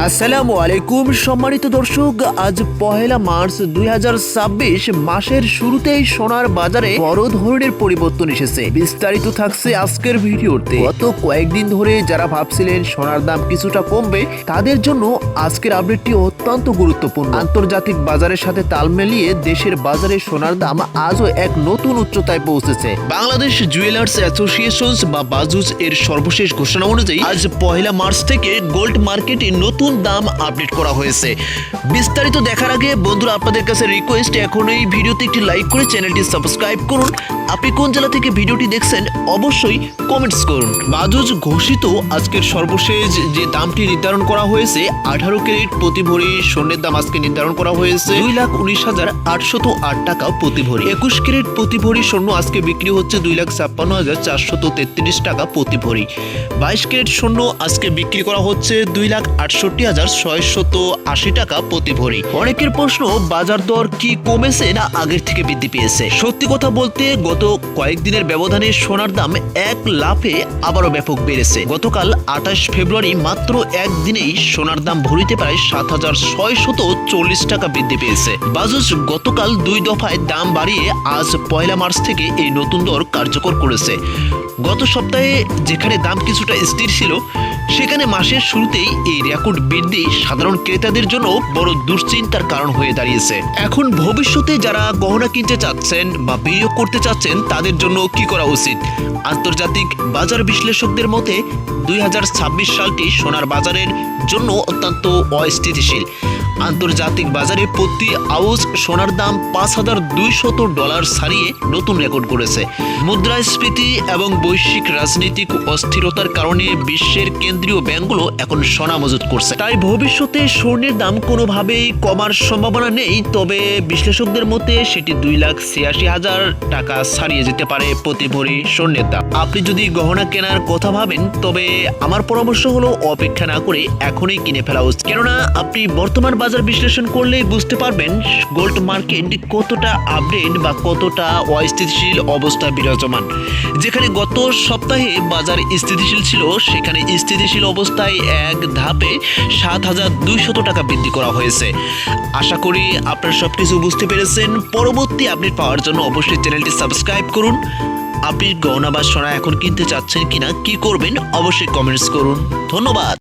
আসসালামু আলাইকুম সম্মানিত দর্শক, আজ পহেলা মার্চ 2026 মাসের শুরুতেই সোনার বাজারে বড় ধরনের পরিবর্তন এসেছে। বিস্তারিত থাকছে আজকের ভিডিওতে। গত কয়েকদিন ধরে যারা ভাবছিলেন সোনার দাম কিছুটা কমবে, তাদের জন্য আজকের আপডেটটি অত্যন্ত গুরুত্বপূর্ণ। আন্তর্জাতিক বাজারের সাথে তাল মিলিয়ে দেশের বাজারে সোনার দাম আজও এক নতুন উচ্চতায় পৌঁছেছে। বাংলাদেশ জুয়েলার্স অ্যাসোসিয়েশন বা বাজুস এর সর্বশেষ ঘোষণা অনুযায়ী আজ পহেলা মার্চ থেকে গোল্ড মার্কেটে নতুন দাম আপডেট করা হয়েছে। বিস্তারিত দেখার আগে বন্ধুরা, আপনাদের কাছে রিকোয়েস্ট, এখন এই ভিডিওতে একটি লাইক করে চ্যানেলটি সাবস্ক্রাইব করুন। আপনি কোন জেলা থেকে ভিডিওটি দেখছেন অবশ্যই কমেন্টস করুন। বাজুস ঘোষিত আজকের সর্বশেষ যে দামটি নির্ধারণ করা হয়েছে, 18 ক্যারেট প্রতি ভরি স্বর্ণের দাম আজকে নির্ধারণ করা হয়েছে 2,19,808 টাকা প্রতি ভরি। 21 ক্যারেট প্রতি ভরি স্বর্ণ আজকে বিক্রি হচ্ছে 2,56,433 টাকা প্রতি ভরি। 22 ক্যারেট স্বর্ণ আজকে বিক্রি করা হচ্ছে 2,68,680 টাকা প্রতি ভরি। অনেকের প্রশ্ন, বাজার দর কি কমেছে না আগের থেকে বৃদ্ধি পেয়েছে? সত্যি কথা বলতে গত কয়েকদিনের ব্যবধানে সোনার দাম এক লাফে আবারও ব্যাপক বেড়েছে। গতকাল 28 ফেব্রুয়ারি মাত্র একদিনেই সোনার দাম ভরিতে প্রায় 7,640 টাকা বৃদ্ধি পেয়েছে। বাজুস গতকাল 2 দফায় দাম বাড়িয়ে আজ পয়লা মার্চ থেকে এই নতুন দর কার্যকর করেছে। গত সপ্তাহে যেখানে দাম কিছুটা স্থির ছিল, সেখানে মাসের শুরুতেই এই রেকর্ড বৃদ্ধি সাধারণ ক্রেতাদের জন্য বড় দুশ্চিন্তার কারণ হয়ে দাঁড়িয়েছে। এখন ভবিষ্যতে যারা গহনা কিনতে চাচ্ছেন বা বিনিয়োগ করতে চাচ্ছেন, তাদের জন্য কি করা উচিত? আন্তর্জাতিক বাজার বিশ্লেষকদের মতে 2026 সালটি সোনার বাজারের জন্য অত্যন্ত অস্থিতিশীল। আন্তর্জাতিক বাজারে প্রতি আউন্স সোনার দাম $5,200 ছাড়িয়ে নতুন রেকর্ড করেছে। মুদ্রাস্ফীতি এবং বৈশ্বিক রাজনৈতিক অস্থিরতার কারণে বিশ্বের কেন্দ্রীয় ব্যাংকগুলো এখন সোনা মজুত করছে। তাই ভবিষ্যতে স্বর্ণের দাম কোনোভাবেই কমার সম্ভাবনা নেই। তবে বিশ্লেষকদের মতে সেটি 2,86,000 টাকা ছাড়িয়ে যেতে পারে প্রতি ভরি স্বর্ণের দাম। আপনি যদি গহনা কেনার কথা ভাবেন, তবে আমার পরামর্শ হলো অপেক্ষা না করে এখনই কিনে ফেলা উচিত। কেননা আপনি বর্তমান বাজার বিশ্লেষণ করলেই বুঝতে পারবেন গোল্ড মার্কেট কতটা আপডেট বা কতটা অস্থিতিশীল অবস্থায় বিরাজমান। যেখানে গত সপ্তাহে বাজার স্থিতিশীল ছিল, সেখানে স্থিতিশীল অবস্থায় এক ধাপে 7,200 টাকা বৃদ্ধি করা হয়েছে। আশা করি আপনারা সবকিছু বুঝতে পেরেছেন। পরবর্তী আপডেট পাওয়ার জন্য অবশ্যই চ্যানেলটি সাবস্ক্রাইব করুন। আপনি গহনা বা সোনা এখন কিনতে চাচ্ছেন কিনা, কি করবেন অবশ্যই কমেন্টস করুন। ধন্যবাদ।